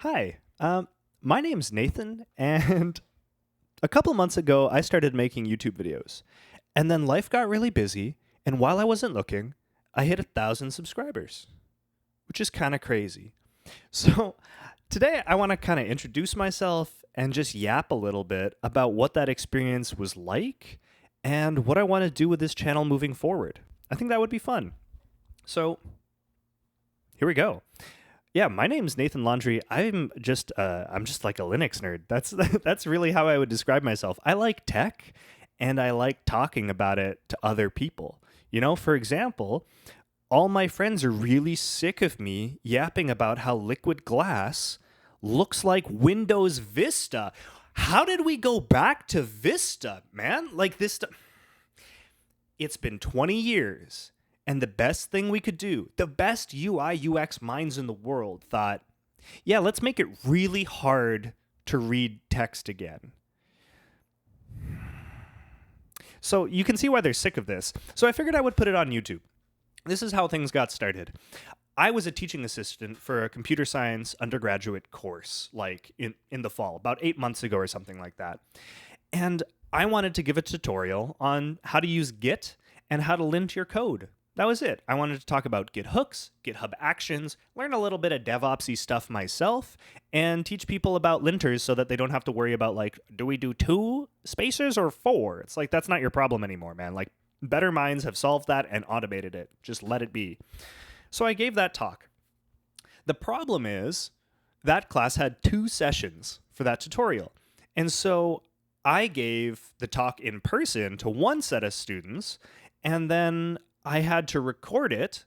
Hi, my name's Nathan, and a couple months ago, I started making YouTube videos. And then life got really busy, and while I wasn't looking, I hit 1,000 subscribers, which is kind of crazy. So today, I want to kind of introduce myself and just yap a little bit about what that experience was like and what I want to do with this channel moving forward. I think that would be fun. So here we go. Yeah, my name's Nathan Laundry. I'm just like a Linux nerd. That's that's really how I would describe myself. I like tech and I like talking about it to other people. For example, all my friends are really sick of me yapping about how liquid glass looks like Windows Vista. How did we go back to Vista, man? Like this it's been 20 years. And the best thing we could do, the best UI UX minds in the world thought, yeah, let's make it really hard to read text again. So you can see why they're sick of this. So I figured I would put it on YouTube. This is how things got started. I was a teaching assistant for a computer science undergraduate course, like in the fall, about 8 months ago or something like that. And I wanted to give a tutorial on how to use Git and how to lint your code. That was it. I wanted to talk about Git hooks, GitHub Actions, learn a little bit of DevOpsy stuff myself, and teach people about linters so that they don't have to worry about, like, do we do 2 spaces or 4? It's like, that's not your problem anymore, man. Like, better minds have solved that and automated it. Just let it be. So I gave that talk. The problem is that class had 2 sessions for that tutorial. And so I gave the talk in person to one set of students, and then I had to record it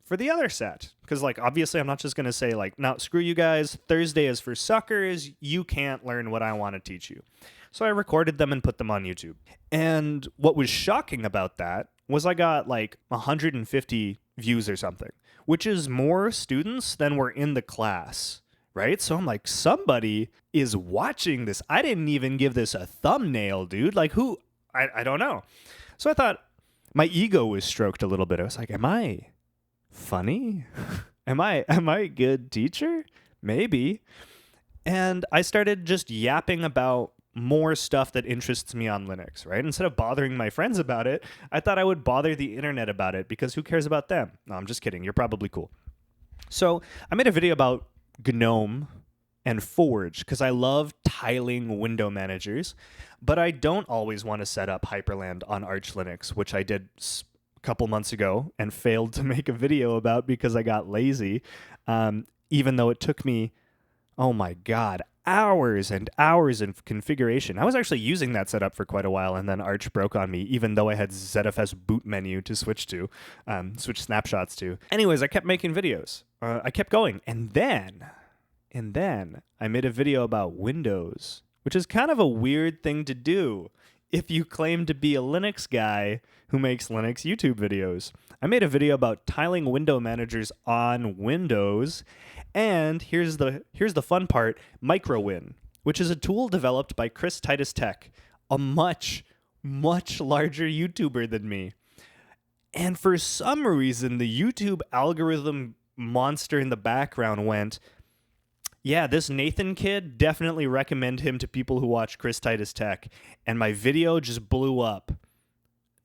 for the other set. Because, like, obviously I'm not just going to say, like, no, screw you guys. Thursday is for suckers. You can't learn what I want to teach you. So I recorded them and put them on YouTube. And what was shocking about that was I got, like, 150 views or something, which is more students than were in the class, right? So I'm like, somebody is watching this. I didn't even give this a thumbnail, dude. Like, who? I don't know. So I thought, my ego was stroked a little bit. I was like, am I funny? am I a good teacher? Maybe. And I started just yapping about more stuff that interests me on Linux, right? Instead of bothering my friends about it, I thought I would bother the internet about it because who cares about them? No, I'm just kidding. You're probably cool. So I made a video about GNOME and Forge because I love tiling window managers, but I don't always want to set up Hyperland on Arch Linux, which I did a couple months ago and failed to make a video about because I got lazy, even though it took me, oh my God, hours and hours of configuration. I was actually using that setup for quite a while, and then Arch broke on me, even though I had ZFS boot menu to switch snapshots to. Anyways, I kept making videos. I kept going, and then I made a video about Windows, which is kind of a weird thing to do if you claim to be a Linux guy who makes Linux YouTube videos. I made a video about tiling window managers on Windows, and here's the fun part, MicroWin, which is a tool developed by Chris Titus Tech, a much, much larger YouTuber than me. And for some reason, the YouTube algorithm monster in the background went, yeah, this Nathan kid, definitely recommend him to people who watch Chris Titus Tech. And my video just blew up.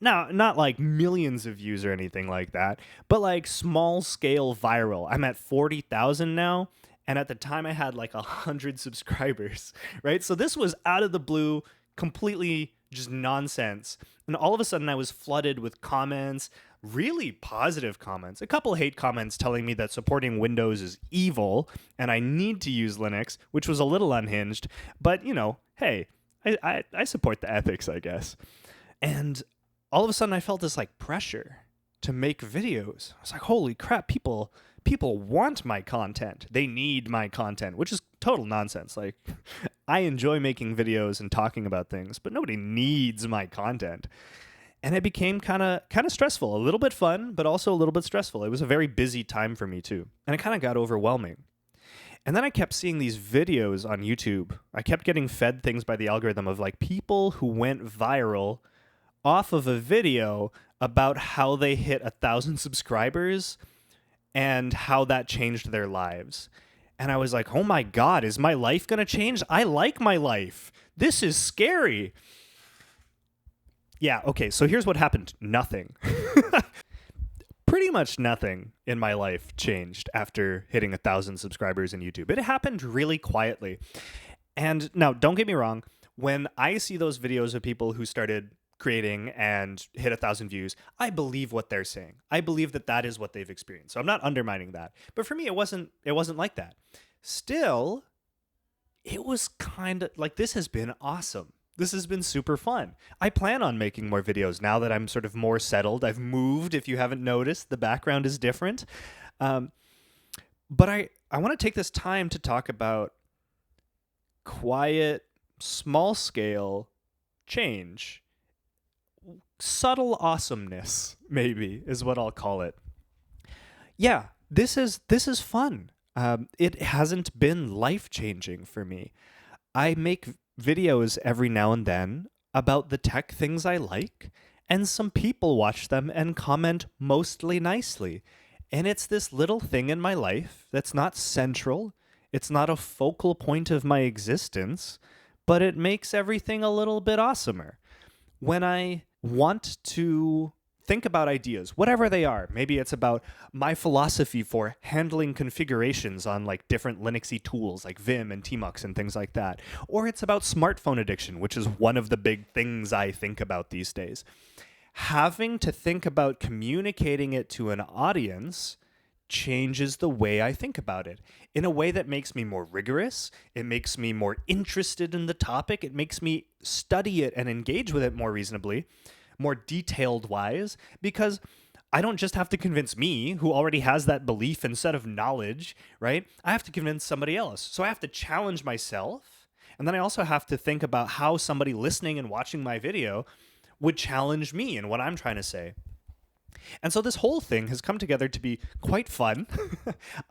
Now, not like millions of views or anything like that, but like small scale viral. I'm at 40,000 now. And at the time I had like 100 subscribers, right? So this was out of the blue, completely just nonsense. And all of a sudden I was flooded with comments, really positive comments, a couple hate comments telling me that supporting Windows is evil and I need to use Linux, which was a little unhinged. But, hey, I support the ethics, I guess. And all of a sudden I felt this like pressure to make videos. I was like, holy crap, people want my content. They need my content, which is total nonsense. Like, I enjoy making videos and talking about things, but nobody needs my content. And it became kind of stressful, a little bit fun, but also a little bit stressful. It was a very busy time for me too. And it kind of got overwhelming. And then I kept seeing these videos on YouTube. I kept getting fed things by the algorithm of like people who went viral off of a video about how they hit 1,000 subscribers and how that changed their lives. And I was like, oh my God, is my life going to change? I like my life. This is scary. Yeah, okay, so here's what happened. Nothing. Pretty much nothing in my life changed after hitting 1,000 subscribers in YouTube. It happened really quietly. And now, don't get me wrong, when I see those videos of people who started creating and hit 1,000 views, I believe what they're saying. I believe that that is what they've experienced. So I'm not undermining that. But for me, it wasn't like that. Still, it was kind of like, this has been awesome. This has been super fun. I plan on making more videos now that I'm sort of more settled. I've moved, if you haven't noticed. The background is different. But I want to take this time to talk about quiet, small-scale change. Subtle awesomeness, maybe, is what I'll call it. Yeah, this is fun. It hasn't been life-changing for me. I make videos every now and then about the tech things I like, and some people watch them and comment mostly nicely. And it's this little thing in my life that's not central. It's not a focal point of my existence, but it makes everything a little bit awesomer. When I want to think about ideas, whatever they are. Maybe it's about my philosophy for handling configurations on like different Linuxy tools like Vim and Tmux and things like that. Or it's about smartphone addiction, which is one of the big things I think about these days. Having to think about communicating it to an audience changes the way I think about it in a way that makes me more rigorous. It makes me more interested in the topic. It makes me study it and engage with it more reasonably, more detailed wise, because I don't just have to convince me, who already has that belief and set of knowledge, right? I have to convince somebody else. So I have to challenge myself. And then I also have to think about how somebody listening and watching my video would challenge me in what I'm trying to say. And so this whole thing has come together to be quite fun.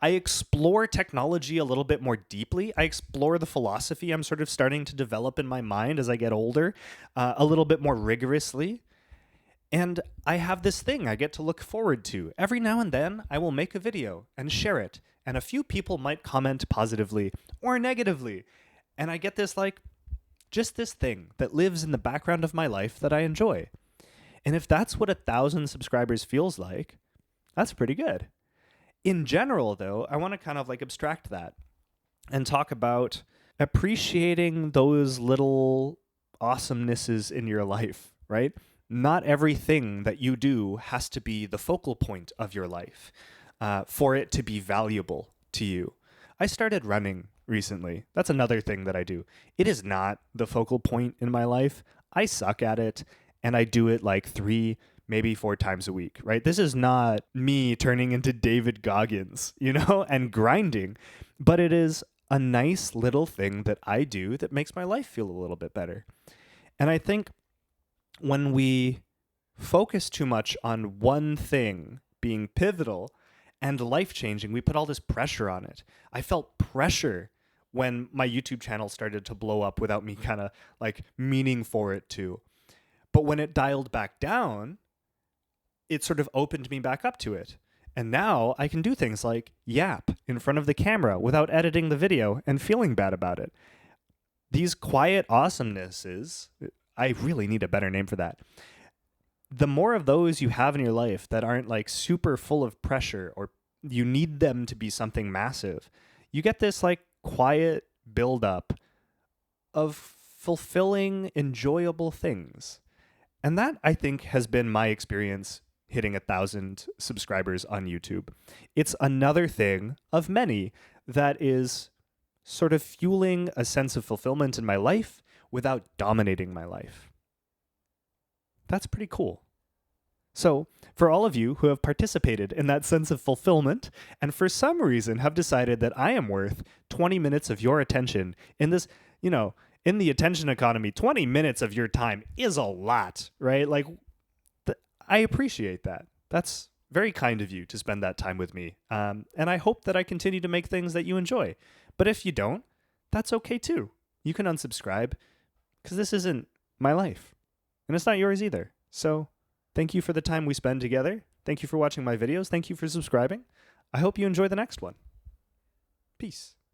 I explore technology a little bit more deeply. I explore the philosophy I'm sort of starting to develop in my mind as I get older a little bit more rigorously. And I have this thing I get to look forward to. Every now and then, I will make a video and share it. And a few people might comment positively or negatively. And I get this, like, just this thing that lives in the background of my life that I enjoy. And if that's what 1,000 subscribers feels like, that's pretty good. In general, though, I want to kind of like abstract that and talk about appreciating those little awesomenesses in your life, right? Not everything that you do has to be the focal point of your life for it to be valuable to you. I started running recently. That's another thing that I do. It is not the focal point in my life. I suck at it. And I do it like 3, maybe 4 times a week, right? This is not me turning into David Goggins, and grinding. But it is a nice little thing that I do that makes my life feel a little bit better. And I think when we focus too much on one thing being pivotal and life-changing, we put all this pressure on it. I felt pressure when my YouTube channel started to blow up without me kind of like meaning for it to. But when it dialed back down, it sort of opened me back up to it. And now I can do things like yap in front of the camera without editing the video and feeling bad about it. These quiet awesomenesses, I really need a better name for that. The more of those you have in your life that aren't like super full of pressure or you need them to be something massive, you get this like quiet buildup of fulfilling, enjoyable things. And that, I think, has been my experience hitting 1,000 subscribers on YouTube. It's another thing of many that is sort of fueling a sense of fulfillment in my life without dominating my life. That's pretty cool. So, for all of you who have participated in that sense of fulfillment and for some reason have decided that I am worth 20 minutes of your attention in this, in the attention economy, 20 minutes of your time is a lot, right? Like, I appreciate that. That's very kind of you to spend that time with me. And I hope that I continue to make things that you enjoy. But if you don't, that's okay too. You can unsubscribe because this isn't my life. And it's not yours either. So thank you for the time we spend together. Thank you for watching my videos. Thank you for subscribing. I hope you enjoy the next one. Peace. Peace.